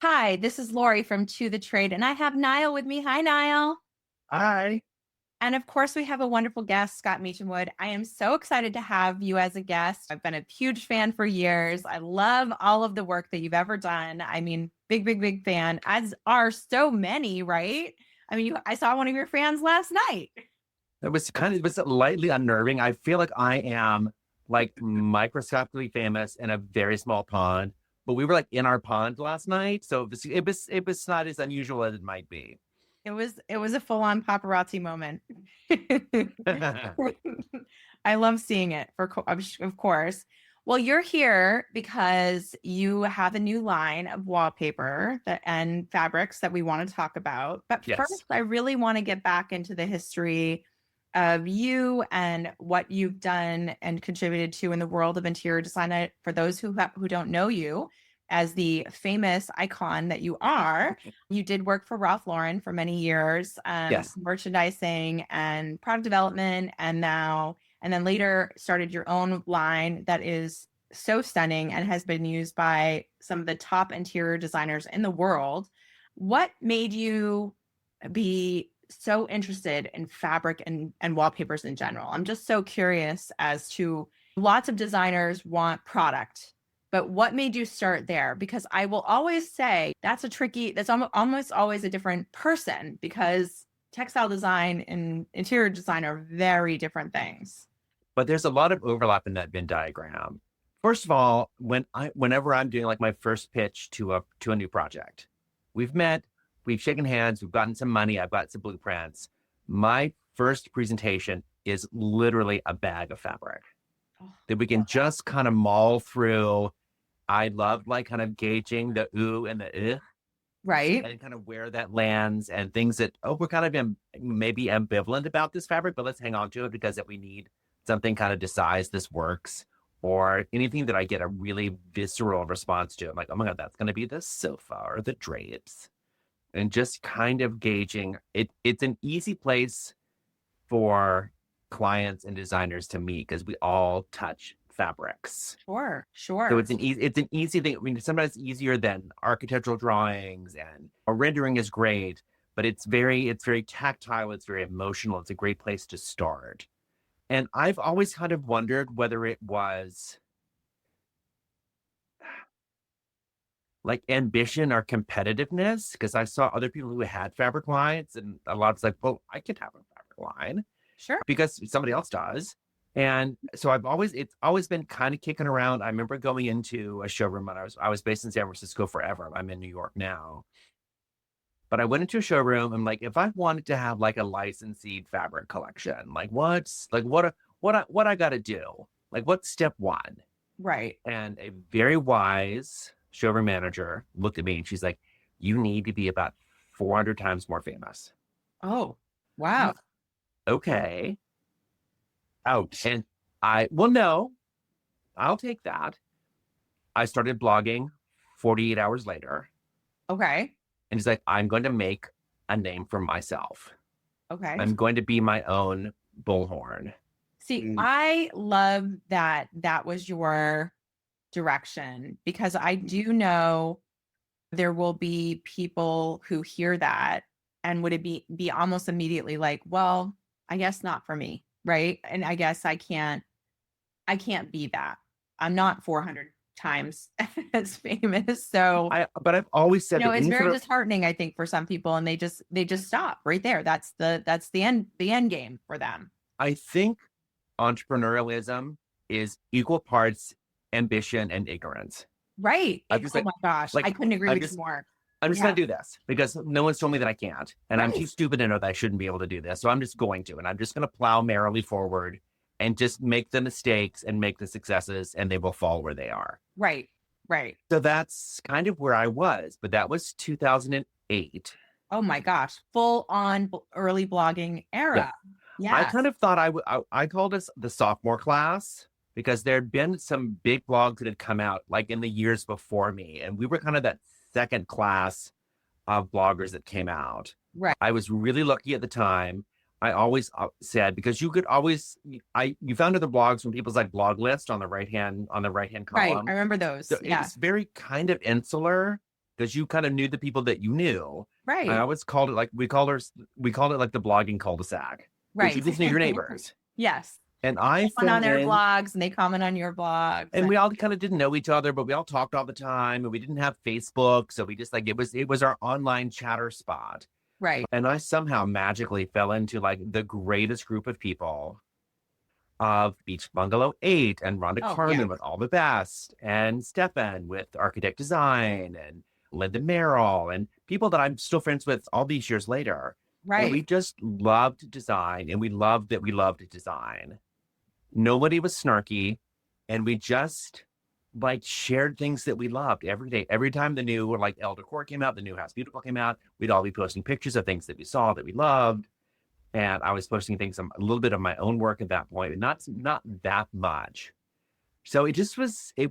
Hi, this is Lori from To the Trade, and I have Niall with me. Hi, Niall. Hi. And of course, we have a wonderful guest, Scott Meacham. I am so excited to have you as a guest. I've been a huge fan for years. I love all of the work that you've ever done. I mean, big, big, big fan, as are so many, right? I mean, I saw one of your fans last night. It was lightly unnerving. I feel like I am like microscopically famous in a very small pond, but we were like in our pond last night, so it was not as unusual as it might be. It was a full-on paparazzi moment. I love seeing it of course. Well, you're here because you have a new line of wallpaper and fabrics that we want to talk about. But Yes. first, I really want to get back into the history of you and what you've done and contributed to in the world of interior design. For those who don't know you as the famous icon that you are, you did work for Ralph Lauren for many years, Yes. merchandising and product development, and then later started your own line that is so stunning and has been used by some of the top interior designers in the world. What made you be so interested in fabric and wallpapers in general? I'm just so curious as to lots of designers want product, but what made you start there? Because I will always say that's almost always a different person because textile design and interior design are very different things. But there's a lot of overlap in that Venn diagram. First of all, whenever I'm doing like my first pitch to a new project, we've met, we've shaken hands, we've gotten some money, I've got some blueprints. My first presentation is literally a bag of fabric Oh, that we can love that. just kind of maul through. I love like kind of gauging the ooh and the Right. and kind of where that lands and things that, oh, we're kind of maybe ambivalent about this fabric, but let's hang on to it because if we need something kind of decides this works, or anything that I get a really visceral response to. I'm like, oh my God, that's going to be the sofa or the drapes. And just kind of gauging it. It's an easy place for clients and designers to meet because we all touch fabrics. Sure, So sure. it's an easy thing. I mean, sometimes easier than architectural drawings and or rendering is great, but it's very tactile, it's very emotional. It's a great place to start. And I've always kind of wondered whether it was like ambition or competitiveness, because I saw other people who had fabric lines, and a lot of like, well, I could have a fabric line Sure. because somebody else does. And so it's always been kind of kicking around. I remember going into a showroom when I was based in San Francisco forever. I'm in New York now. But I went into a showroom and like if I wanted to have like a licensed fabric collection, like what I gotta do? Like what's step one? Right. And a very wise showroom manager looked at me and she's like, you need to be about 400 times more famous. Oh, I'm wow. like, okay. Oh, and well, no, I'll take that. I started blogging 48 hours later. Okay. And he's like, I'm going to make a name for myself. Okay. I'm going to be my own bullhorn. See, I love that that was your direction because I do know there will be people who hear that and would it be almost immediately like, well, I guess not for me, right? And I guess I can't be that. I'm not 400 times as famous. So, But I've always said that it's any very sort of, disheartening, I think, for some people and they just stop right there. That's the end game for them. I think entrepreneurialism is equal parts ambition and ignorance. Right. I'm just Oh my gosh, like, I couldn't agree I'm with you just, more. I'm just going Yeah. to do this because no one's told me that I can't. And I'm too Right. stupid to know that I shouldn't be able to do this. So I'm just going to, and I'm just going to plow merrily forward and just make the mistakes and make the successes and they will fall where they are. Right. Right. So that's kind of where I was, but that was 2008. Oh my gosh, full on early blogging Yeah. era. I Yes. kind of thought I called us the sophomore class because there had been some big blogs that had come out like in the years before me. And we were kind of that second class of bloggers that came out. Right. I was really lucky at the time. I always said because you could always you found other blogs from people's like blog list on the right hand Right. I column. remember those. So it Yeah. was very kind of insular. because you kind of knew the people that you knew. I Right. always called it like we called it like the blogging cul-de-sac because you Right. just knew your neighbors. Yes. And I Comment on fell their in, blogs and they comment on your blogs. and we all kind of didn't know each other, but we all talked all the time, and we didn't have Facebook, so we just like it was our online chatter spot. Right. And I somehow magically fell into like the greatest group of people of Beach Bungalow 8 and Rhonda Oh, yeah. Carmen with All the Best and Stefan with Architect Design and Linda Merrill and people that I'm still friends with all these years later. And we Right. just loved design and we loved that we loved design. Nobody was snarky and we just like shared things that we loved every day. Every time the new like Elle Decor came out, the new House Beautiful came out, we'd all be posting pictures of things that we saw that we loved. And I was posting things, a little bit of my own work at that point, but not that much. So it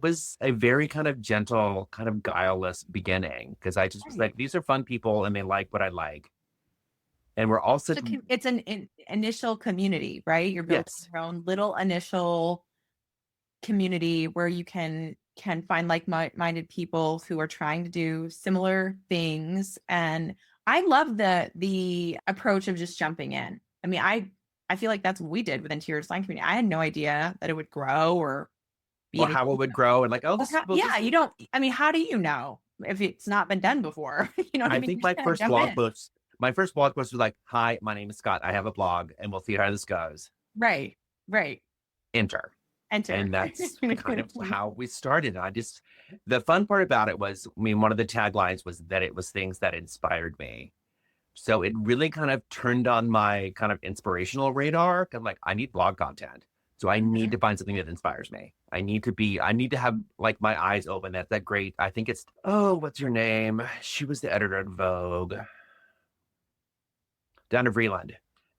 was a very kind of gentle, kind of guileless beginning because I just was Right. like, these are fun people and they like what I like. And we're all So sitting, it's an initial community, right? You're building yes. your own little initial community where you can find like-minded people who are trying to do similar things. And I love the approach of just jumping in. I mean, I feel like that's what we did with interior design community. I had no idea that it would grow or be Or anything. how it would grow and like, oh, Well, this, well, yeah, this, you don't, I mean, how do you know if it's not been done before? You know what I I mean? think You're just gonna jump in. my first blog post was like, hi, my name is Scott. I have a blog and we'll see how this goes. Right, right. Enter. Enter. And that's kind of how we started. The fun part about it was, I mean, one of the taglines was that it was things that inspired me. So it really kind of turned on my kind of inspirational radar. I'm like, I need blog content. So I need to find something that inspires me. I need to have like my eyes open. That's that great. I think it's, oh, what's your name? She was the editor at Vogue, Donna Vreeland.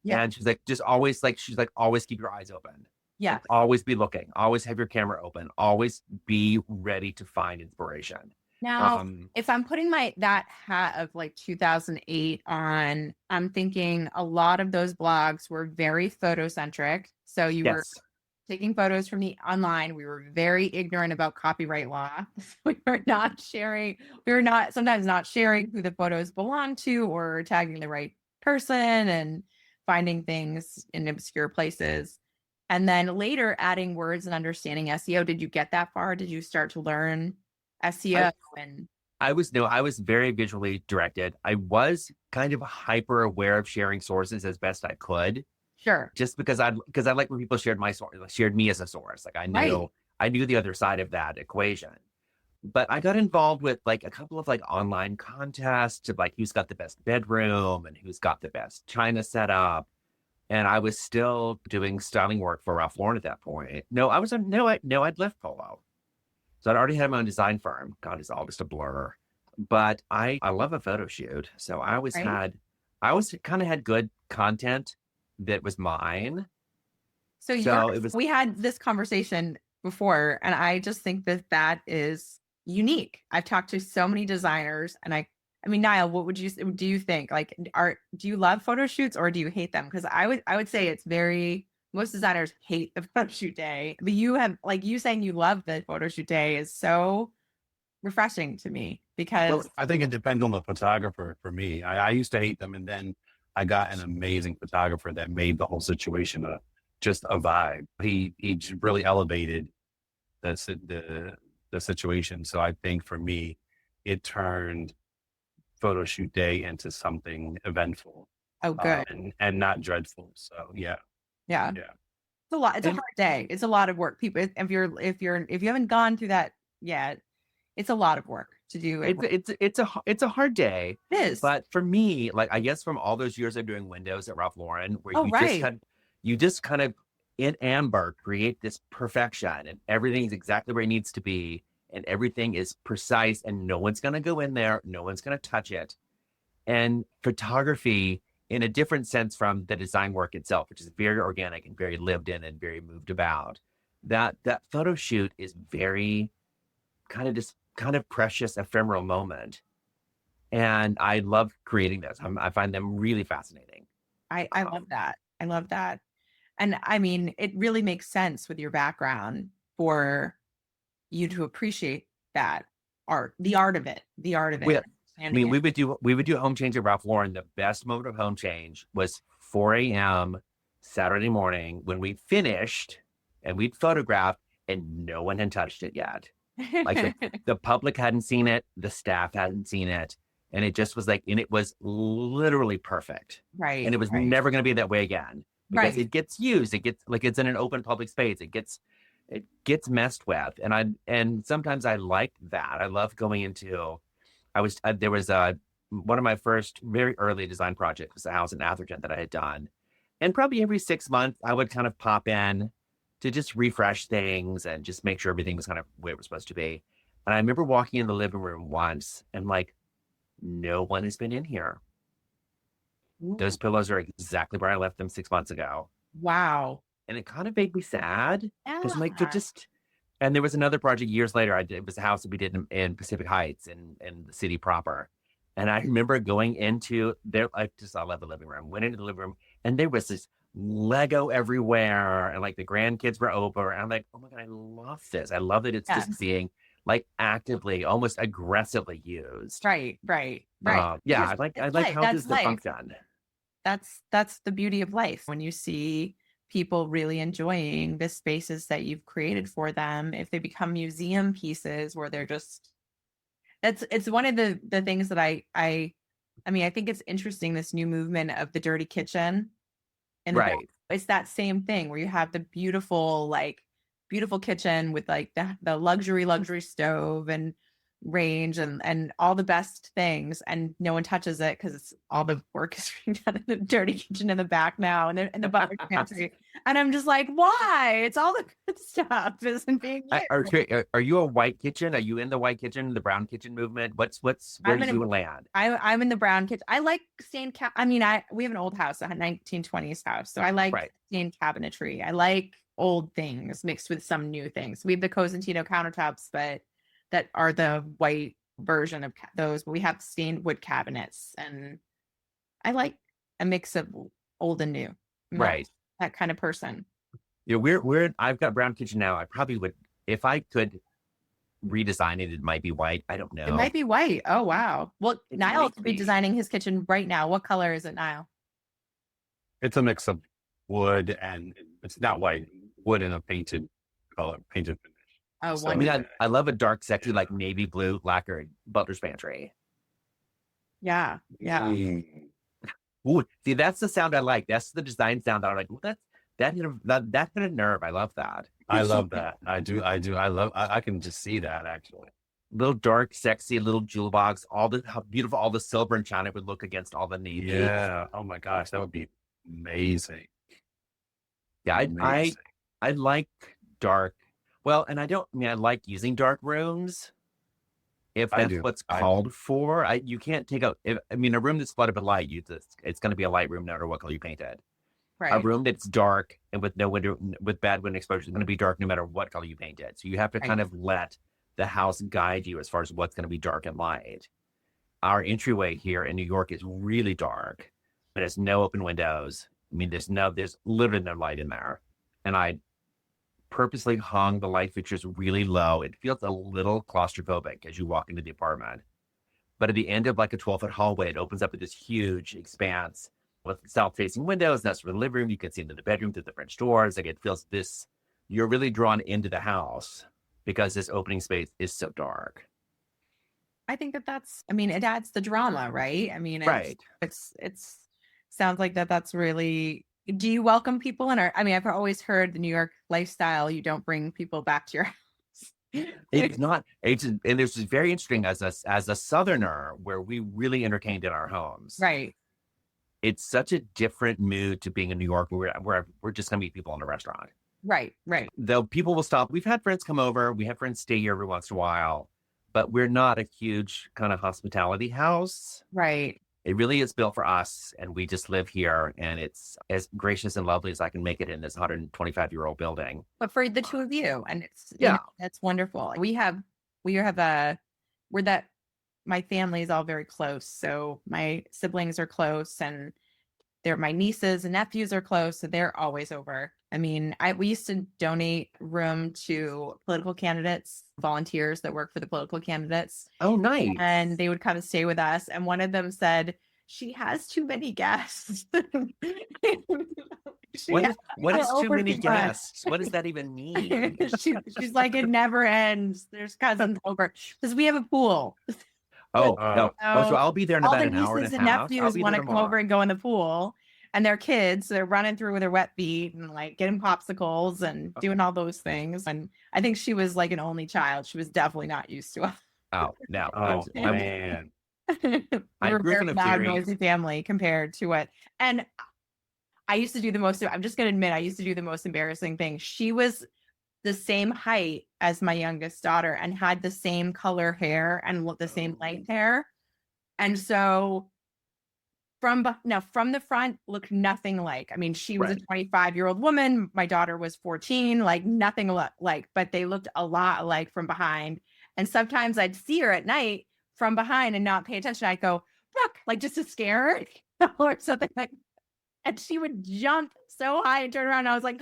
Yeah. And she's like, just always like, she's like, always keep your eyes open. Yeah. Like, always be looking, always have your camera open, always be ready to find inspiration. Now, if I'm putting that hat of like 2008 on, I'm thinking a lot of those blogs were very photocentric. So you were Yes. taking photos from the online. We were very ignorant about copyright law. We were not sharing, we were not sometimes not sharing who the photos belong to or tagging the right person and finding things in obscure places. And then later adding words and understanding SEO. Did you get that far? Did you start to learn I, SEO and I was very visually directed. I was kind of hyper aware of sharing sources as best I could, sure. just because I like when people shared my source, like shared me as a source. Like Right. I knew the other side of that equation. But I got involved with like a couple of like online contests of like who's got the best bedroom and who's got the best china setup. And I was still doing styling work for Ralph Lauren at that point. No, I was no, I'd left Polo. So I'd already had my own design firm. God, it's all just a blur. But I love a photo shoot. So Right. I always kind of had good content that was mine. So So it was we had this conversation before, and I just think that is unique. I've talked to so many designers, and I mean, Niall, what would you do you think? Like, do you love photo shoots or do you hate them? Because I would say it's very most designers hate the photo shoot day, but you have like you saying you love the photo shoot day is so refreshing to me Well, because I think it depends on the photographer for me. I used to hate them, and then I got an amazing photographer that made the whole situation just a vibe. He just really elevated the situation. So I think for me, it turned photo shoot day into something eventful, oh good. and not dreadful. So yeah, Yeah. yeah. It's a lot. It's a and hard day. It's a lot of work. People, if you haven't gone through that yet, it's a lot of work to do it. it's a hard day. It is. But for me, like I guess from all those years of doing windows at Ralph Lauren, where Oh, right. you just kind of in amber create this perfection and everything's exactly where it needs to be and everything is precise and no one's gonna go in there, no one's gonna touch it. And photography in a different sense from the design work itself, which is very organic and very lived in and very moved about. That photo shoot is very kind of just kind of precious, ephemeral moment. And I love creating those. I find them really fascinating. I love that. I love that. And I mean, it really makes sense with your background for you to appreciate that the art of it, I mean, we would do home change at Ralph Lauren. The best moment of home change was 4 a.m. Saturday morning when we finished and we'd photographed and no one had touched it yet. Like the public hadn't seen it, the staff hadn't seen it, and it just was like, and it was literally perfect. Right. And it was never going to be that way again because it gets used. It gets like it's in an open public space. It gets messed with, and sometimes I like that. I love going into. There was one of my first very early design projects was a house in Atherton that I had done, and probably every 6 months I would kind of pop in to just refresh things and just make sure everything was kind of where it was supposed to be. And I remember walking in the living room once and like, no one has been in here. Ooh. Those pillows are exactly where I left them 6 months ago. Wow. And it kind of made me sad because like they're Yeah. just. And there was another project years later. It was a house that we did in Pacific Heights in the city proper. And I remember going into there. I love the living room. Went into the living room and there was this Lego everywhere, and like the grandkids were over. And I'm like, oh my God, I love this. I love that it's just being like actively, almost aggressively used. Right. Yeah, I like how this function. That's the beauty of life when you see people really enjoying the spaces that you've created for them. If they become museum pieces where they're just, it's one of the things that I mean, I think it's interesting, this new movement of the dirty kitchen. And it's that same thing where you have the beautiful kitchen with like the luxury stove and range and all the best things, and no one touches it because it's all the work is being done in the dirty kitchen in the back now, and the butler pantry. And I'm just like, why? It's all the good stuff isn't being used. Are you a white kitchen? Are you in the white kitchen, the brown kitchen movement? Where do you land? I'm in the brown kitchen. I like stained we have an old house, a 1920s house, so I like stained cabinetry. I like old things mixed with some new things. We have the Cosentino countertops, but that are the white version of those, but we have stained wood cabinets, and I like a mix of old and new. That kind of person. Yeah, I've got brown kitchen now. I probably would, if I could redesign it, it might be white. I don't know. It might be white. Oh, wow. Well, Niall could be designing his kitchen right now. What color is it, Niall? It's a mix of wood and it's not white, wood and a painted color, painted finish. Oh, so, I mean, I love a dark, sexy, like navy blue lacquered butler's pantry. Yeah. Ooh, see, that's the sound I like. That's the design sound that I'm like, well, that hit a nerve. I love that. I love that. I do. I can just see that actually. Little dark, sexy, little jewel box. How beautiful all the silver and china would look against all the navy. Yeah. Oh my gosh, that would be amazing. Yeah, I like dark. Well, and I like using dark rooms. If that's what's called for, you can't take out. A room that's flooded with light, it's going to be a light room no matter what color you paint it. Right. A room that's dark and with no window, with bad wind exposure, is going to be dark no matter what color you paint it. So you have to kind of let the house guide you as far as what's going to be dark and light. Our entryway here in New York is really dark, but it's no open windows. I mean, there's literally no light in there, and I purposely hung the light fixtures really low. It feels a little claustrophobic as you walk into the apartment. But at the end of like a 12-foot hallway, it opens up with this huge expanse with south-facing windows. That's for the living room. You can see into the bedroom through the French doors. Like it feels you're really drawn into the house because this opening space is so dark. I think it adds the drama, right? It's sounds like that's really. Do you welcome people in I've always heard the New York lifestyle, you don't bring people back to your house. And it's very interesting as a Southerner where we really entertained in our homes. Right. It's such a different mood to being in New York where we're just going to meet people in a restaurant. Right. Though people will stop. We've had friends come over. We have friends stay here every once in a while, but we're not a huge kind of hospitality house. Right. It really is built for us, and we just live here, and it's as gracious and lovely as I can make it in this 125-year-old building. But for the two of you, and it's that's wonderful. My family is all very close, so my siblings are close, and my nieces and nephews are close, so they're always over. I mean, we used to donate room to political candidates, volunteers that work for the political candidates, Oh, nice. and they would come and stay with us. And one of them said, "She has too many guests." What is too over many too much. guests? What does that even mean? She's like, it never ends. There's cousins over because we have a pool. Oh, no. Oh, so I'll be there in All about the an hour and nieces a and half. I'll nephews be want there to come over tomorrow. and go in the pool, and their kids, so they're running through with their wet feet and like getting popsicles and doing all those things. And I think she was like an only child. She was definitely not used to it. Oh, no. Oh, man. We I were grew up very in a loud, very- noisy family compared to what. And I used to do the most. I'm just gonna admit, I used to do the most embarrassing thing. She was the same height as my youngest daughter and had the same color hair and the same length hair. And so from the front looked nothing like. I mean, she was a 25-year-old woman. My daughter was 14, like nothing like, but they looked a lot alike from behind. And sometimes I'd see her at night from behind and not pay attention. I'd go, Brooke, like just to scare her or something like, and she would jump so high and turn around. And I was like,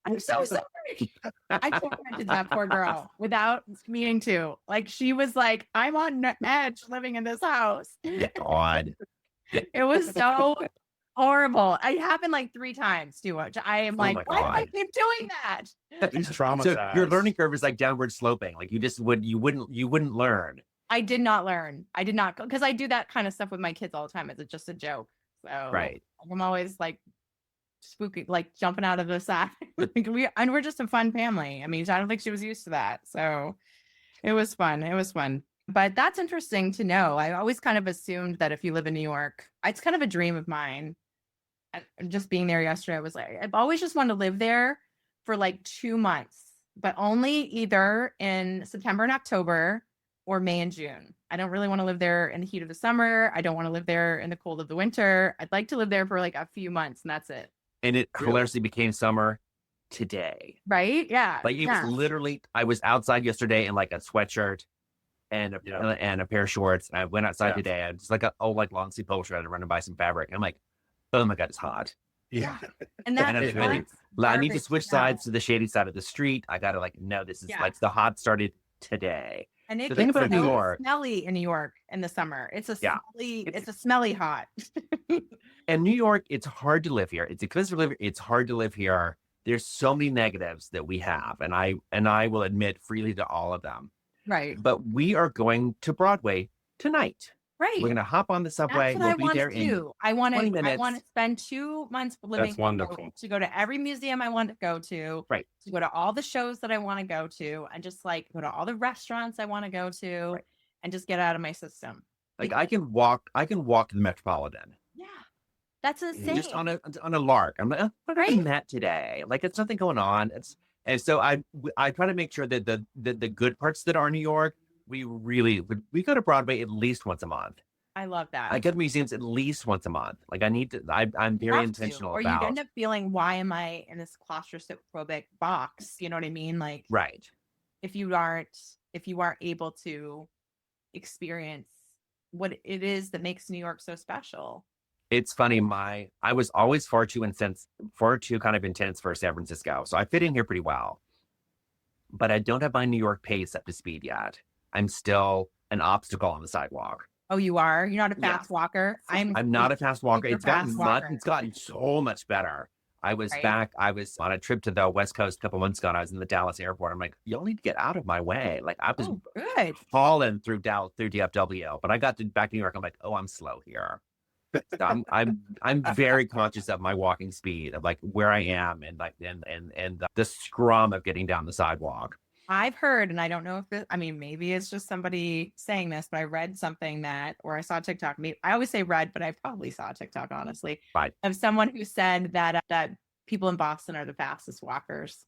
I'm so sorry. I tormented that poor girl without meaning to. Like she was like, I'm on edge living in this house. God. It was so horrible. It happened like 3 times too much. I am like, my why do I God. keep doing that? He's traumatized. So your learning curve is like downward sloping. Like you wouldn't learn. I did not learn. I did not, because I do that kind of stuff with my kids all the time. It's just a joke. So Right. I'm always like spooky, like jumping out of the side. We're just a fun family. I mean, I don't think she was used to that. So it was fun. It was fun. But that's interesting to know. I always kind of assumed that if you live in New York, it's kind of a dream of mine. And just being there yesterday, I was like, I've always just wanted to live there for like 2 months, but only either in September and October or May and June. I don't really want to live there in the heat of the summer. I don't want to live there in the cold of the winter. I'd like to live there for like a few months and that's it. And it hilariously became summer today. Right? Yeah. Like it was literally, I was outside yesterday in like a sweatshirt and a pair of shorts. And I went outside today. I was like like long sleeve polo shirt. I had to run and buy some fabric. And I'm like, oh my God, it's hot. Yeah. And that's I need to switch sides to the shady side of the street. I gotta like, no, this is like the hot started today. And it the thing about New York, smelly in New York in the summer. It's a smelly hot. And New York, it's hard to live here. It's expensive to live here. It's hard to live here. There's so many negatives that we have, and I will admit freely to all of them. Right. But we are going to Broadway tonight. Right. We're gonna hop on the subway. That's what we'll be there in I want to spend 2 months living. That's wonderful. To go to every museum I want to go to. Right. To go to all the shows that I want to go to, and just like go to all the restaurants I want to go to, and just get out of my system. Like I can walk the Metropolitan. Yeah. That's insane. Just on a lark. I'm like, what are doing that today? Like it's nothing going on. And so I try to make sure that the good parts that are New York, we go to Broadway at least once a month. I love that. I go to museums at least once a month. Like I need to. I'm very intentional or about. you end up feeling, why am I in this claustrophobic box? You know what I mean? Like right. If you aren't able to experience what it is that makes New York so special. It's funny. I was always far too kind of intense for San Francisco, so I fit in here pretty well. But I don't have my New York pace up to speed yet. I'm still an obstacle on the sidewalk. Oh, you are? You're not a fast walker? I'm not a fast walker. It's gotten so much better. I was on a trip to the West Coast a couple months ago, and I was in the Dallas airport. I'm like, y'all need to get out of my way. Like I was falling through DFW, but I got back to New York. I'm like, oh, I'm slow here. So I'm very conscious of my walking speed, of like where I am, and like and the scrum of getting down the sidewalk. I've heard, and I don't know if maybe it's just somebody saying this, but I read something or I saw TikTok. I always say read, but I probably saw TikTok, honestly, of someone who said that people in Boston are the fastest walkers.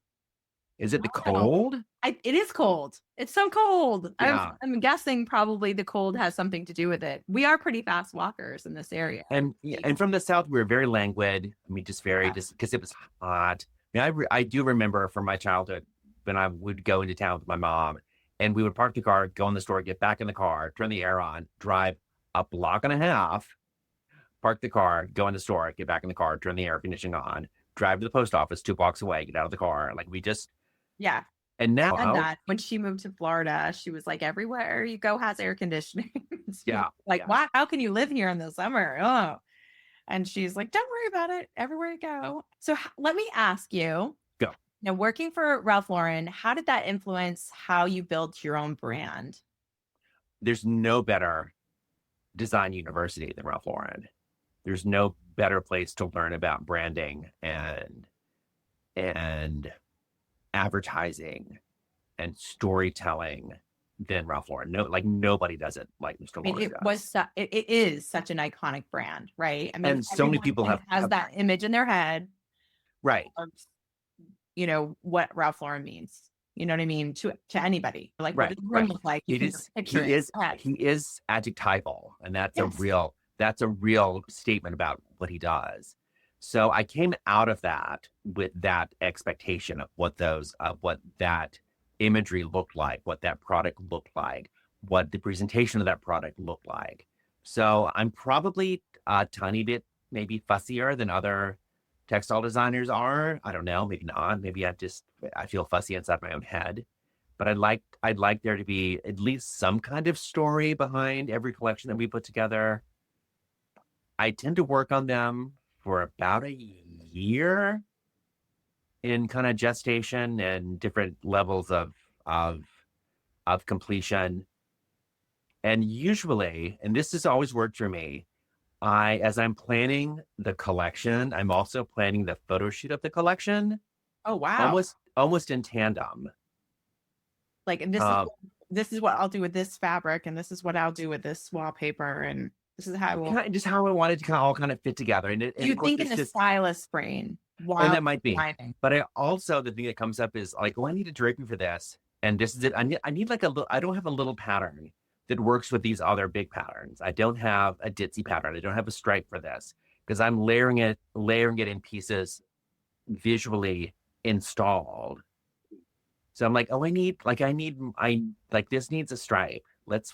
Is it the cold? It is cold. It's so cold. Yeah. I'm guessing probably the cold has something to do with it. We are pretty fast walkers in this area. And from the South, we were very languid. Just because it was hot. I do remember from my childhood when I would go into town with my mom, and we would park the car, go in the store, get back in the car, turn the air on, drive a block and a half, park the car, go in the store, get back in the car, turn the air conditioning on, drive to the post office 2 blocks away, get out of the car. Like we just, Yeah. and And now, that when she moved to Florida, she was like, everywhere you go has air conditioning. yeah, Like, yeah. what? How can you live here in the summer? Oh. And she's like, don't worry about it. Everywhere you go. So let me ask you, Go. now working for Ralph Lauren, how did that influence how you built your own brand? There's no better design university than Ralph Lauren. There's no better place to learn about branding and advertising and storytelling than Ralph Lauren. No, like nobody does it like Mr. I mean, Lauren does. it is such an iconic brand, right? I mean, And so many people has that image in their head right. of, what Ralph Lauren means. You know what I mean? To anybody. Like, what Right, does the room right. look like? You It can is just picture he it. is he is adjectival, and that's Yes. a real statement about what he does. So I came out of that with that expectation of what that imagery looked like, what that product looked like, what the presentation of that product looked like. So I'm probably a tiny bit maybe fussier than other textile designers are. I don't know, maybe not. Maybe I feel fussy inside my own head. But I'd like there to be at least some kind of story behind every collection that we put together. I tend to work on them for about a year in kind of gestation and different levels of completion. And usually, and this has always worked for me, as I'm planning the collection, I'm also planning the photo shoot of the collection. Oh, wow. Almost in tandem. Like, and this is what I'll do with this fabric, and this is what I'll do with this wallpaper, and this is how just how I wanted to all kind of fit together. And you think in the stylist brain. Wow. And that might be. But the thing that comes up is like, I need a draping for this. And this is it. I need like I don't have a little pattern that works with these other big patterns. I don't have a ditzy pattern. I don't have a stripe for this because I'm layering it in pieces visually installed. So I'm like, this needs a stripe. Let's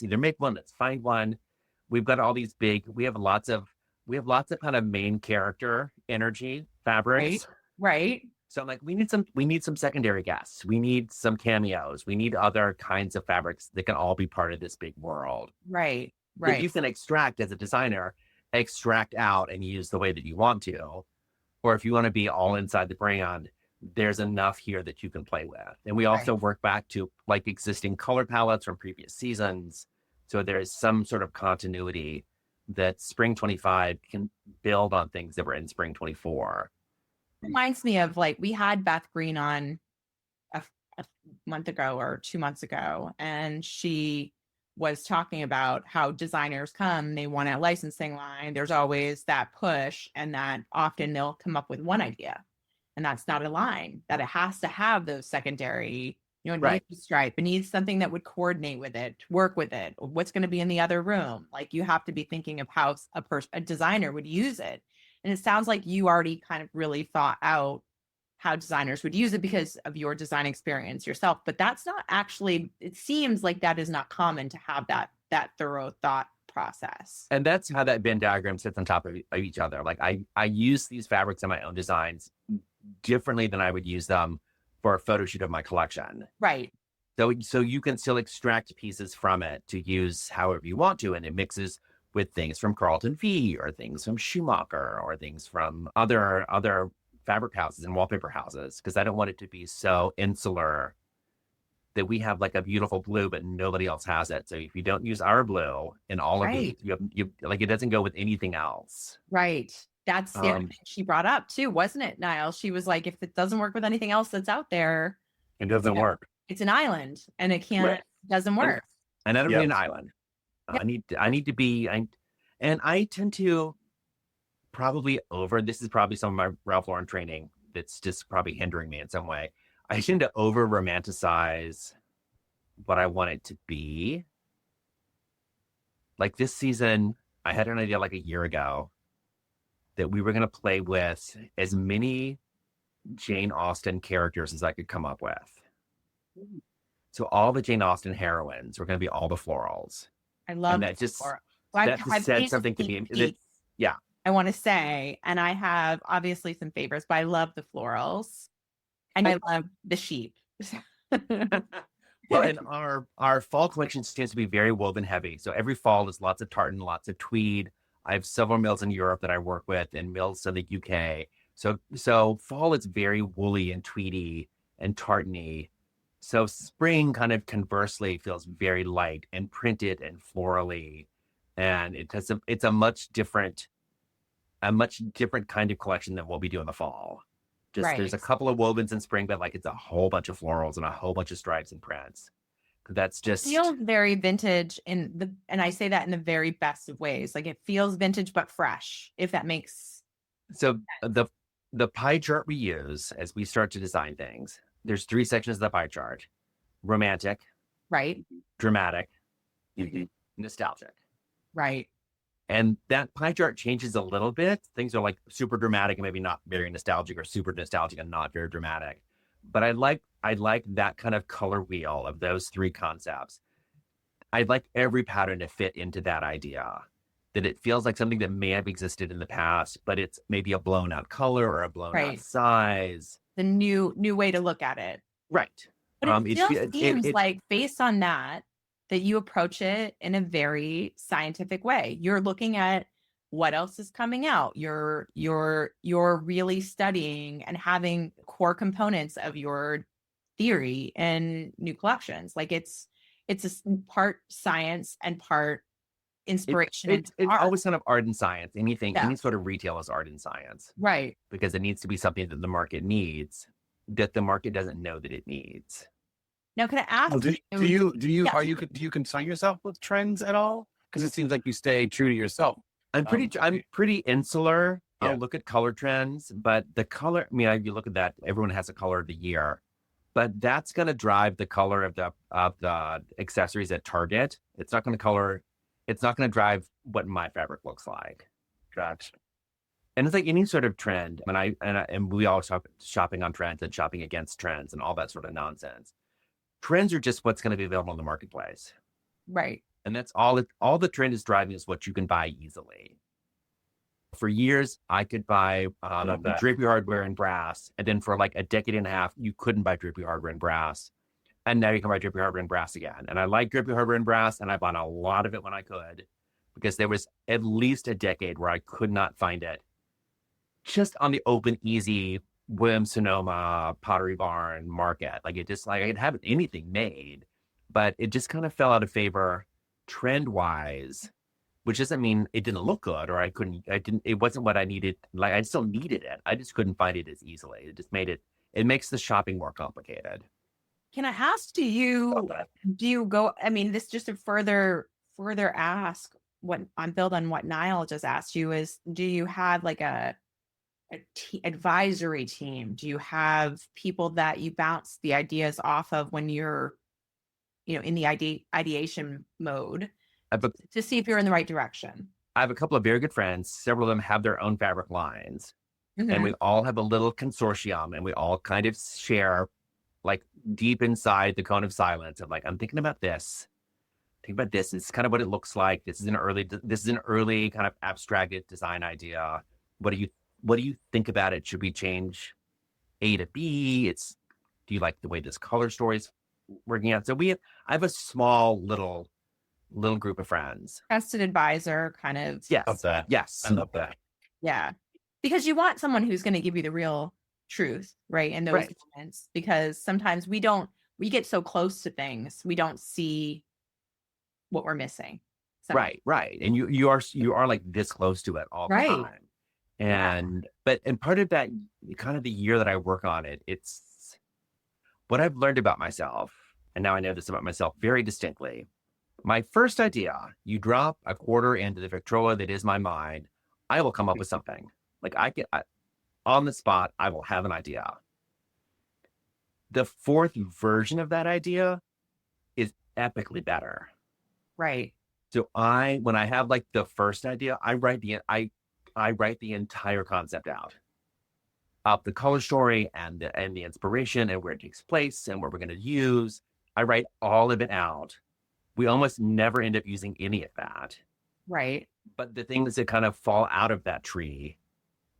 either make one, let's find one. We've got all these we have lots of kind of main character energy fabrics. Right. So I'm like, we need some secondary guests. We need some cameos. We need other kinds of fabrics that can all be part of this big world. Right. That you can extract as a designer, extract out and use the way that you want to. Or if you want to be all inside the brand, there's enough here that you can play with. And we also work back to like existing color palettes from previous seasons. So there is some sort of continuity that Spring 25 can build on things that were in Spring 24. Reminds me of like, we had Beth Green on a month ago or 2 months ago, and she was talking about how designers come, they want a licensing line. There's always that push, and that often they'll come up with one idea, and that's not a line, that it has to have those secondary, it needs a stripe. It needs something that would coordinate with it, work with it. What's going to be in the other room? Like, you have to be thinking of how a designer would use it. And it sounds like you already kind of really thought out how designers would use it because of your design experience yourself. But that's not actually, it seems like that is not common to have that thorough thought process. And that's how that Venn diagram sits on top of each other. Like I use these fabrics in my own designs differently than I would use them for a photo shoot of my collection. Right. So you can still extract pieces from it to use however you want to, and it mixes with things from Carlton V or things from Schumacher or things from other fabric houses and wallpaper houses, because I don't want it to be so insular that we have like a beautiful blue, but nobody else has it. So if you don't use our blue in all of these, you like, it doesn't go with anything else. Right. That's the other thing she brought up too, wasn't it, Niall? She was like, if it doesn't work with anything else that's out there, it doesn't work. It's an island, and it doesn't work. And I don't need an island. Yep. I need to be, and I tend to this is probably some of my Ralph Lauren training that's just probably hindering me in some way. I tend to over romanticize what I want it to be. Like this season, I had an idea like a year ago that we were going to play with as many Jane Austen characters as I could come up with. So all the Jane Austen heroines were going to be all the florals. I love that. Just said something to me. Yeah. I want to say, and I have obviously some favorites, but I love the florals and I love the sheep. Well, and our fall collection tends to be very woven heavy. So every fall is lots of tartan, lots of tweed. I have several mills in Europe that I work with and mills in the UK. So fall is very woolly and tweedy and tartany. So spring kind of conversely feels very light and printed and florally. And it's a much different kind of collection than what we do in the fall. Just there's a Right. couple of wovens in spring, but like it's a whole bunch of florals and a whole bunch of stripes and prints. That's just Feels very vintage and I say that in the very best of ways. Like it feels vintage but fresh, if that makes so the pie chart we use as we start to design things. There's three sections of the pie chart: romantic, right. dramatic, Mhm. nostalgic. Right. And that pie chart changes a little bit. Things are like super dramatic and maybe not very nostalgic, or super nostalgic and not very dramatic. But I like that kind of color wheel of those three concepts. I'd like every pattern to fit into that idea, that it feels like something that may have existed in the past, but it's maybe a blown out color or a blown out Right. size. The new way to look at it. Right. But it It, still it, seems it, like based on that, that you approach it in a very scientific way. You're looking at what else is coming out. You're really studying and having core components of your theory in new collections. Like it's part science and part inspiration and it's art. always kind of art and science. Yeah. Any sort of retail is art and science, Right. because it needs to be something that the market needs, that the market doesn't know that it needs. Now, can I ask Well, you? Yeah. do you concern yourself with trends at all? Because it seems like you stay true to yourself. I'm pretty insular. Yeah. I'll look at color trends, but the color, I mean, you look at that, everyone has a color of the year, but that's going to drive the color of the accessories at Target. It's not going to drive what my fabric looks like. Gotcha. And it's like any sort of trend. And we always talk shopping on trends and shopping against trends and all that sort of nonsense. Trends are just what's going to be available in the marketplace. Right. And that's all the trend is driving is what you can buy easily. For years, I could buy love that. drapery hardware and brass. And then for like a decade and a half, you couldn't buy drapery hardware and brass. And now you can buy drapery hardware and brass again. And I like drapery hardware and brass, and I bought a lot of it when I could, because there was at least a decade where I could not find it just on the open, easy Williams Sonoma Pottery Barn market. Like I could have anything made, but it just kind of fell out of favor trend wise, which doesn't mean it didn't look good or it wasn't what I needed. Like I still needed it. I just couldn't find it as easily. It just it makes the shopping more complicated. Can I ask, do you go, I mean, this just to further ask what on build on what Niall just asked you is, do you have like advisory team? Do you have people that you bounce the ideas off of when you're, in the ideation mode to see if you're in the right direction? I have a couple of very good friends. Several of them have their own fabric lines, and Mhm. we all have a little consortium, and we all kind of share, like deep inside the cone of silence of like, I'm thinking about this. Think about this. It's kind of what it looks like. This is an early kind of abstracted design idea. What do you think about it? Should we change A to B? Do you like the way this color story is working out? So I have a small little group of friends. Trusted advisor kind of. Yes. Love that. Yes. I love that. Yeah. Because you want someone who's going to give you the real truth, right? In those Right. moments, because sometimes we get so close to things, we don't see what we're missing. Right. And you are like this close to it all the Right. time. And part of that, kind of the year that I work on it, it's what I've learned about myself. And now I know this about myself very distinctly. My first idea, you drop a quarter into the Victrola that is my mind, I will come up with something. Like on the spot, I will have an idea. The fourth version of that idea is epically better. Right. So when I have like the first idea, I write the entire concept out of the color story and the inspiration and where it takes place and what we're going to use. I write all of it out. We almost never end up using any of that. Right. but the things that kind of fall out of that tree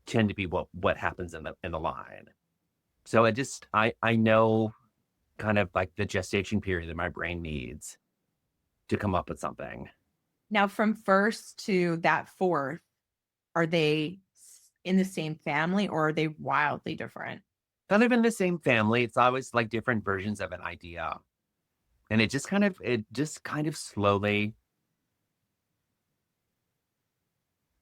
tend to be what happens in the line. So I know kind of like the gestation period that my brain needs to come up with something. Now, from first to that fourth, are they in the same family or are they wildly different? Kind of in the same family. It's always like different versions of an idea. And it just kind of slowly,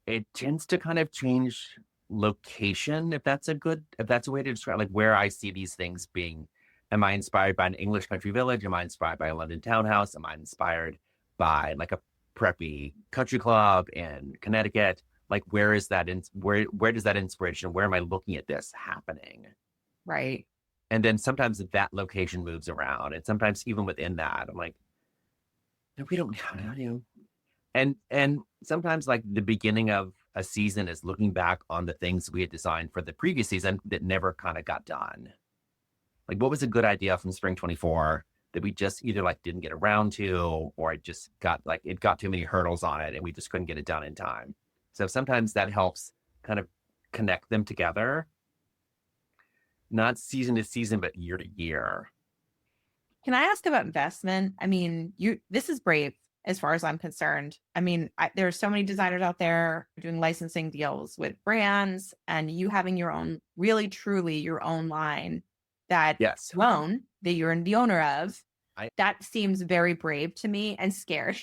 it tends to kind of change location, if that's a way to describe like where I see these things being. Am I inspired by an English country village? Am I inspired by a London townhouse? Am I inspired by like a preppy country club in Connecticut? Like where is that where does that inspiration, where am I looking at this happening? Right. And then sometimes that location moves around. And sometimes even within that, I'm like, no, we don't know. And sometimes like the beginning of a season is looking back on the things we had designed for the previous season that never kind of got done. Like what was a good idea from spring 24 that we just either like didn't get around to, or it just got like it got too many hurdles on it and we just couldn't get it done in time. So sometimes that helps kind of connect them together, not season to season, but year to year. Can I ask about investment? I mean, this is brave as far as I'm concerned. I mean, there are so many designers out there doing licensing deals with brands, and you having your own, really truly your own line that Yes. you own, that you're the owner of. I- That seems very brave to me and scary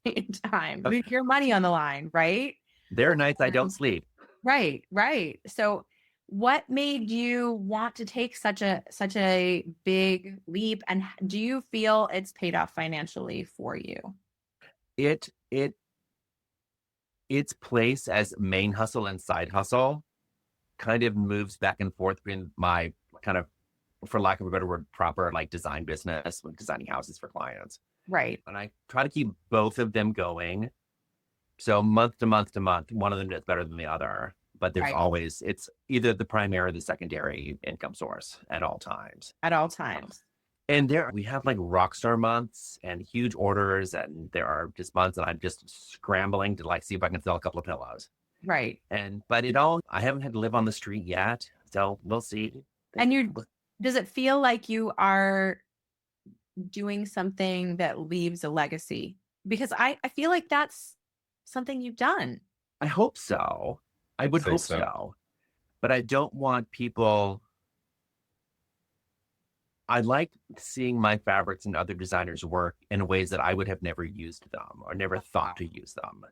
at the same time. Okay. Your money on the line, right? There are nights I don't sleep. Right, right. So what made you want to take such a big leap, and do you feel it's paid off financially for you? It its place as main hustle and side hustle kind of moves back and forth in my kind of, for lack of a better word, proper like design business with designing houses for clients. Right. And I try to keep both of them going. So month to month to month, one of them does better than the other. But there's Right. always, it's either the primary or the secondary income source at all times. At all times. And we have like rock star months and huge orders. And there are just months that I'm just scrambling to like see if I can sell a couple of pillows. Right. But I haven't had to live on the street yet. So we'll see. And does it feel like you are doing something that leaves a legacy? Because I feel like that's something you've done. I hope so. I would hope so. But I don't want people. I like seeing my fabrics and other designers' work in ways that I would have never used them or never thought to use them.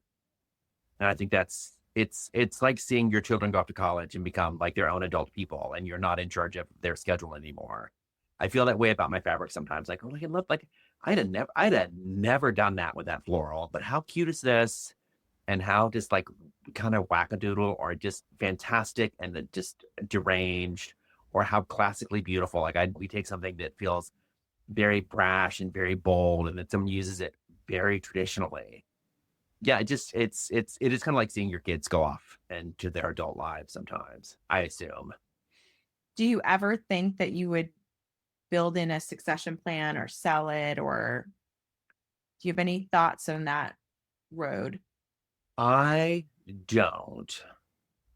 And I think it's like seeing your children go off to college and become like their own adult people, and you're not in charge of their schedule anymore. I feel that way about my fabric sometimes. Like, oh, look, it looked like I'd have never done that with that floral, but how cute is this? And how just like kind of wackadoodle or just fantastic and just deranged, or how classically beautiful. Like we take something that feels very brash and very bold, and then someone uses it very traditionally. Yeah, it is kind of like seeing your kids go off into their adult lives sometimes, I assume. Do you ever think that you would build in a succession plan or sell it, or do you have any thoughts on that road? I don't.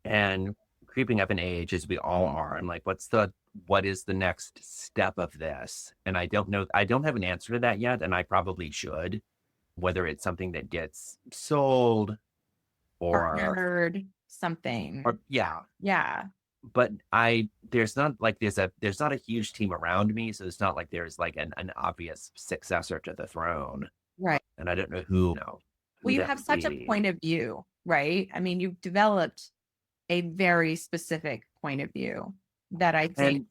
And creeping up in age, as we all are, I'm like, what is the next step of this? And I don't know. I don't have an answer to that yet, and I probably should. Whether it's something that gets sold or Partnered, something. or yeah. But there's not a huge team around me, so it's not like there's like an obvious successor to the throne. Right. And I don't know who. Well, you have such a point of view, right? I mean, you've developed a very specific point of view that I think.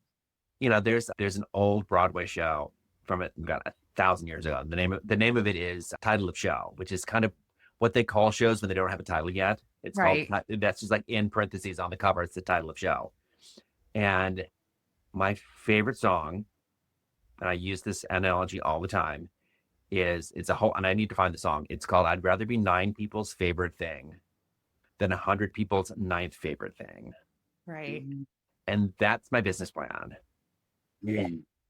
And, there's an old Broadway show from about 1,000 years ago. The name of it is Title of Show, which is kind of what they call shows when they don't have a title yet. It's right. called, that's just like in parentheses on the cover, it's the title of show. And my favorite song, and I use this analogy all the time, it's a whole, and I need to find the song. It's called I'd Rather Be 9 People's Favorite Thing Than 100 People's 9th Favorite Thing. Right. And that's my business plan.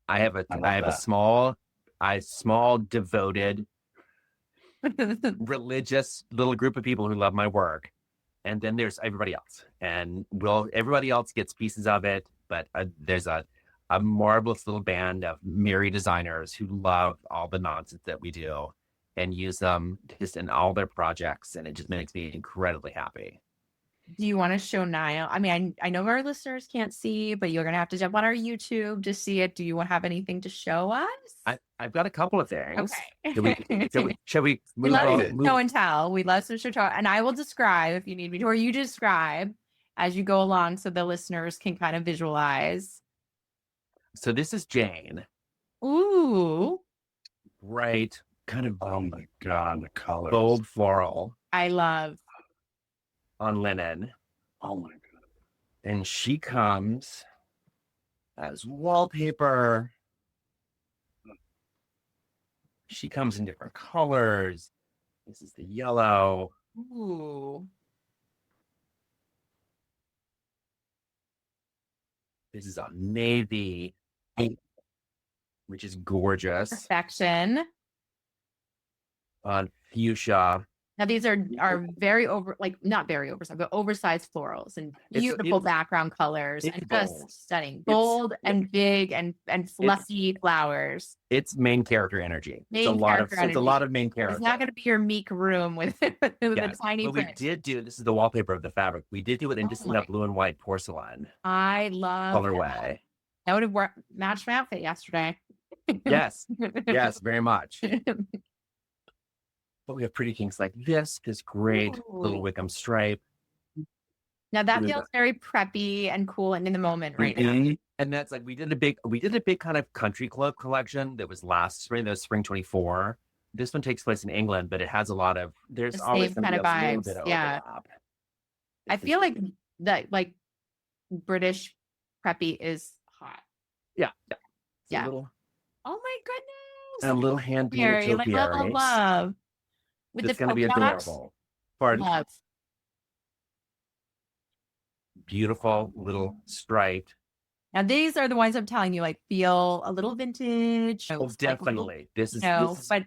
I have a small devoted religious little group of people who love my work. And then there's everybody else. And everybody else gets pieces of it. But there's a marvelous little band of merry designers who love all the nonsense that we do and use them just in all their projects. And it just makes me incredibly happy. Do you want to show Niall? I mean, I know our listeners can't see, but you're going to have to jump on our YouTube to see it. Do you have anything to show us? I've got a couple of things. Okay. Shall we We move love on? show and tell. We love some show and tell. And I will describe if you need me to, or you describe as you go along so the listeners can kind of visualize. So this is Jane. Ooh. Right. Kind of Oh my God, the colors. bold floral I love. on linen. Oh my God. And she comes as wallpaper. She comes in different colors. This is the yellow. Ooh. This is a navy, which is gorgeous. Perfection. On fuchsia. Now these are very not very oversized, but oversized florals and beautiful background colors and just stunning. Bold and big and fluffy flowers. It's main character energy. It's a lot of main character. It's not going to be your meek room with the tiny but print. we did do this is the wallpaper of the fabric. We did do it in just in a blue and white porcelain I love colorway. That would have matched my outfit yesterday. Yes. Yes, very much. But we have pretty things like this great little Wickham stripe. Now that feels very preppy and cool and in the moment right now. And that's like we did a big kind of country club collection that was last spring. That was spring 24. This one takes place in England, but it has a lot of there's The always same kind of vibes. Yeah. I feel like that British preppy is hot. Yeah. Yeah. Oh my goodness. And a little hand painted love. With it's the going to be adorable. Love. Beautiful little striped. Now these are the ones I'm telling you, feel a little vintage. Oh, definitely. This is but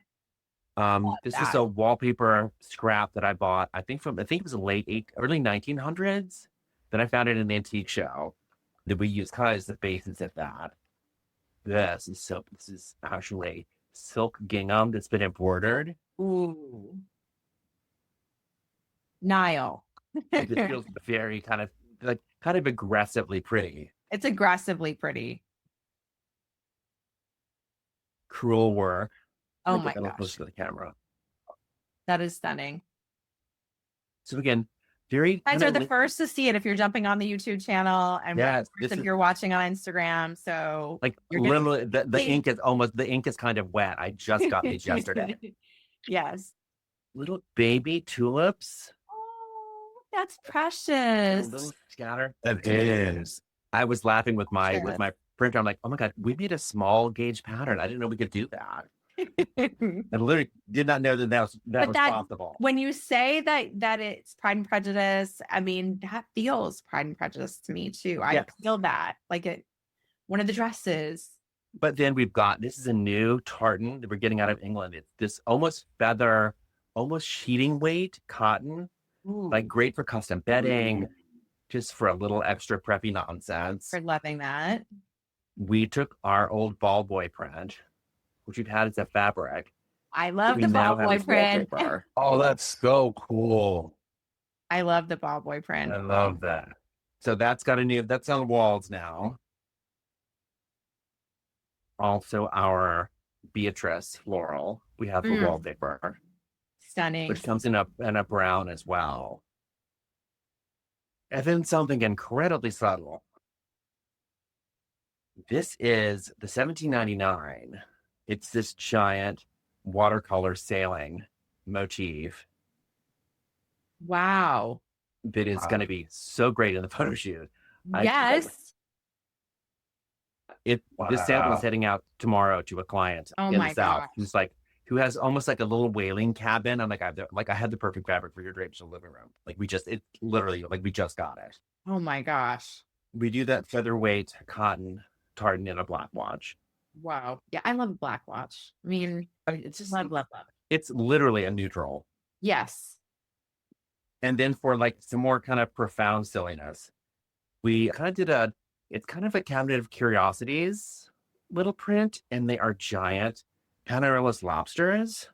this is a wallpaper scrap that I bought. I think it was early 1900s. Then I found it in the antique show that we use kind of as the basis of that. This is actually silk gingham that's been embroidered. Ooh. Niall. It feels very kind of aggressively pretty. It's aggressively pretty. Cruel work. Oh my gosh. Close gosh. to the camera. That is stunning. So again, very. You guys are the first to see it if you're jumping on the YouTube channel, and if you're watching on Instagram. So literally, the ink is kind of wet. I just got these yesterday. Yes. Little baby tulips. Oh, that's precious. A little scatter. That is. I was laughing with my printer. I'm like, oh my God, we made a small gauge pattern. I didn't know we could do that. I literally did not know that was possible. When you say that it's Pride and Prejudice, I mean, that feels Pride and Prejudice to me too. I feel that one of the dresses. But then this is a new tartan that we're getting out of England. It's this almost feather, almost sheeting weight cotton, great for custom bedding, just for a little extra preppy nonsense. For loving that. We took our old ball boy print, which we've had as a fabric. I love the ball boy print. Oh, that's so cool. I love the ball boy print. I love that. So that's on the walls now. Also our Beatrice floral. We have the wallpaper. Stunning. Which comes in a brown as well. And then something incredibly subtle. This is the 1799. It's this giant watercolor sailing motif. Wow. That is going to be so great in the photo shoot. Yes. This sample is heading out tomorrow to a client in the South who has almost like a little whaling cabin. I'm I had the perfect fabric for your drapes in the living room. We just got it. Oh my gosh. We do that featherweight cotton tartan in a black watch. Wow. Yeah, I love a black watch. I mean, it's just love. It's literally a neutral. Yes. And then for like some more kind of profound silliness, we kind of did it's kind of a cabinet of curiosities little print, and they are giant panorama lobsters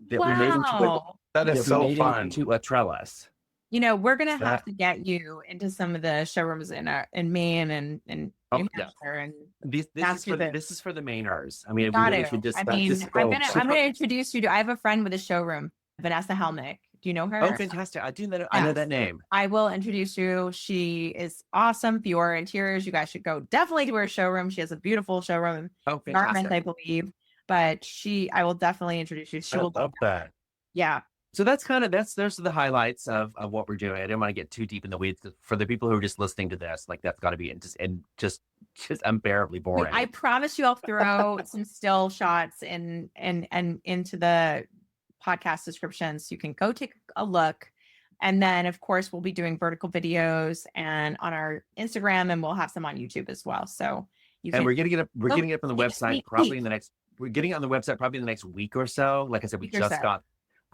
that we made Wow. That is so fun. into a trellis. We're gonna have That to get you into some of the showrooms in Maine and Oh, New yeah. Hampshire and This ask you this is for the Mainers. I mean, we got really to. should just I that mean, just I'm go. gonna introduce you to. I have a friend with a showroom, Vanessa Helmick. Do you know her? Oh, fantastic! I do know. I know that name. I will introduce you. She is awesome. Fiora Interiors. You guys should go definitely to her showroom. She has a beautiful showroom. Oh, Dartmouth, I fantastic! believe. But I will definitely introduce you. She I will. love that. Yeah. So those are the highlights of what we're doing. I didn't want to get too deep in the weeds for the people who are just listening to this. Like that's got to be just unbearably boring. I promise you, I'll throw some still shots and into the podcast description, so you can go take a look. And then, of course, we'll be doing vertical videos and on our Instagram, and we'll have some on YouTube as well. So we're getting it up. We're getting it up on the take a website sneak probably peek. in the next. We're getting it on the website probably in the next week or so. Like I said, Week or so.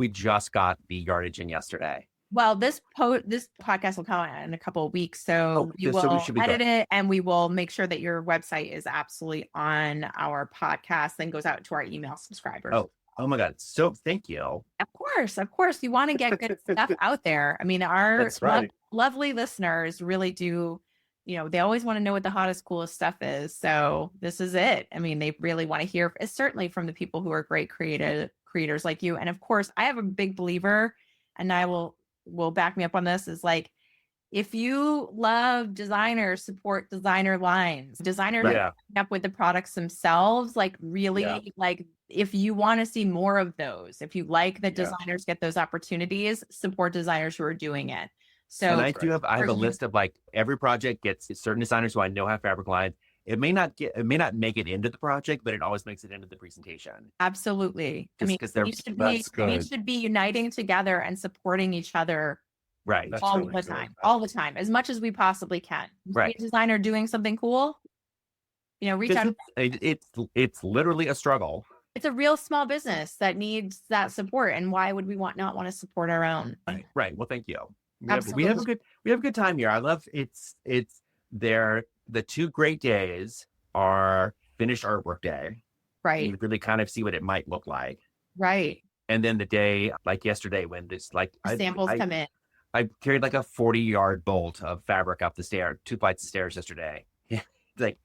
we just got the yardage in yesterday. Well, this podcast will come out in a couple of weeks, so we will edit it, and we will make sure that your website is absolutely on our podcast, then goes out to our email subscribers. Oh my God! So thank you. Of course, you want to get good stuff out there. I mean, our That's right. lovely listeners really do. They always want to know what the hottest, coolest stuff is. So this is it. I mean, they really want to hear, certainly from the people who are great creators like you. And of course, I have a big believer, and I will back me up on this, is like, if you love designers, support designer lines. Designers are coming up with the products themselves. Like really, like if you want to see more of those, if you like that designers get those opportunities, support designers who are doing it. So, and I have a list of like every project gets certain designers who I know have fabric lines. It may not make it into the project, but it always makes it into the presentation. Absolutely. Just because they're we should be uniting together and supporting each other. Right. All the time, as much as we possibly can. Right. A designer doing something cool, reach out. It's literally a struggle. It's a real small business that needs that support. And why would we not want to support our own? Right. Well, thank you. Absolutely. We have a good time here. I love it's there. The 2 great days are finished artwork day. Right. You really kind of see what it might look like. Right. And then the day like yesterday when this like samples come in. I carried like a 40-yard bolt of fabric up the stair, 2 flights of stairs yesterday. Like,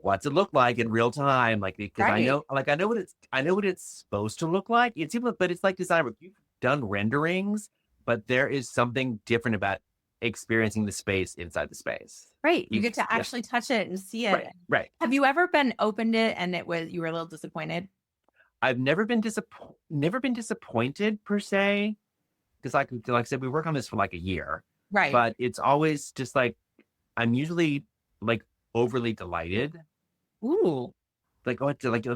what's it look like in real time? Like, because I know what it's supposed to look like. But it's like design work. You've done renderings, but there is something different about experiencing the space inside the space. Right. You get to actually touch it and see it. Right. Have you ever opened it and you were a little disappointed? I've never been disappointed per se. Because like I said, we work on this for like a year. Right. But it's always just like, I'm usually like overly delighted. Ooh. Like,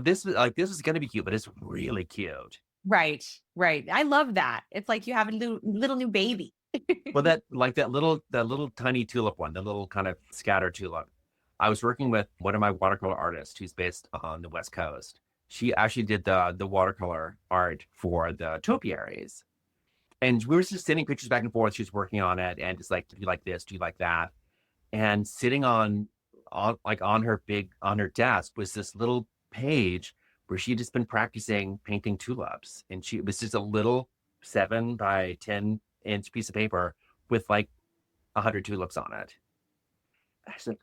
this is going to be cute, but it's really cute. Right. I love that. It's like you have a little new baby. Well, that little tiny tulip one, the little kind of scatter tulip. I was working with one of my watercolor artists who's based on the West Coast. She actually did the watercolor art for the topiaries. And we were just sending pictures back and forth. She was working on it and just like, do you like this? Do you like that? And sitting on her desk was this little page where she'd just been practicing painting tulips. And it was just a little 7 by 10 inch piece of paper with like 100 tulips on it. I said,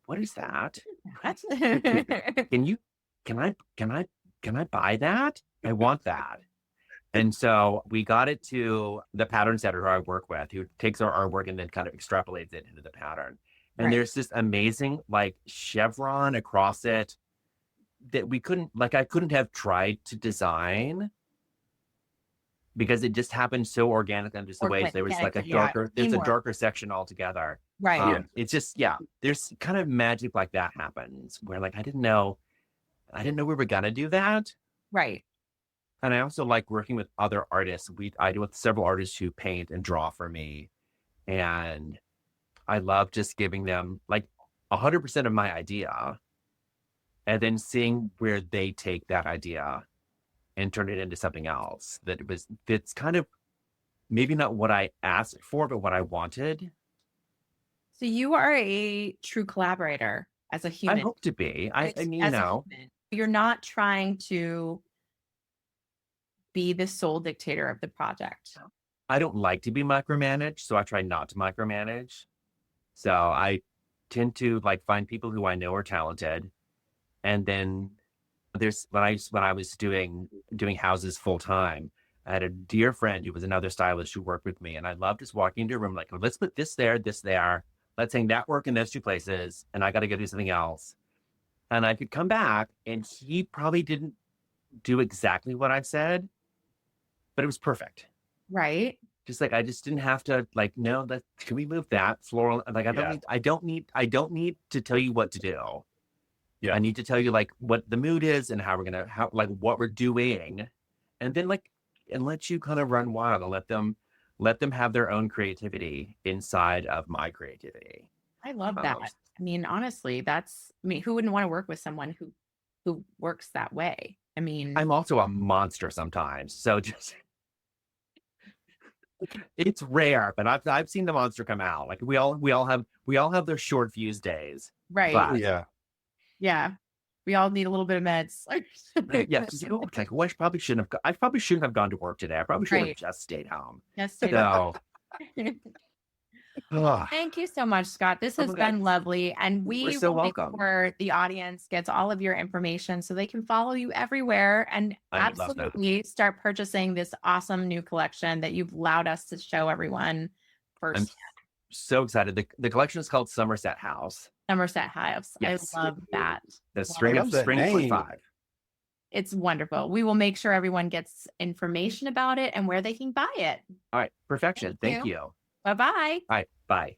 what is that? Can I buy that? I want that. And so we got it to the pattern setter who I work with, who takes our artwork and then kind of extrapolates it into the pattern. And there's this amazing like chevron across it that I couldn't have tried to design because it just happened so organically and just the way there was like a darker section altogether. Right. It's just, there's kind of magic like that happens where like, I didn't know we were going to do that. Right. And I also like working with other artists. I do with several artists who paint and draw for me. And I love just giving them like 100% of my idea and then seeing where they take that idea and turn it into something else that's kind of maybe not what I asked for, but what I wanted. So you are a true collaborator as a I human. hope to be. I mean, As a human. You're not trying to be the sole dictator of the project. I don't like to be micromanaged, so I try not to micromanage. So I tend to like find people who I know are talented, and then there's when I was doing houses full time, I had a dear friend who was another stylist who worked with me, and I loved just walking into a room like, oh, let's put this there, this there. Let's hang that work in those 2 places, and I got to go do something else. And I could come back, and he probably didn't do exactly what I said, but it was perfect. Right. Just like I just didn't have to like, no, can we move that floral? Like I don't need to tell you what to do. Yeah. I need to tell you like what the mood is and how like what we're doing. And then like and let you kind of run wild and let them have their own creativity inside of my creativity. I love that. I mean, honestly, who wouldn't want to work with someone who works that way? I mean, I'm also a monster sometimes. So just it's rare, but I've seen the monster come out. Like we all have their short fuse days. right. But Yeah. We all need a little bit of meds. yeah, like, well, I probably shouldn't have gone to work today. I probably should have just stayed home. Yes. So, Thank you so much, Scott. This has been lovely. And we so will make welcome. sure the audience gets all of your information so they can follow you everywhere and absolutely start purchasing this awesome new collection that you've allowed us to show everyone first. I'm so excited. The collection is called Somerset House. Somerset House. Yes. I love that. The spring 45. It's wonderful. We will make sure everyone gets information about it and where they can buy it. All right. Perfection. Thank you. Bye-bye. All right. Bye.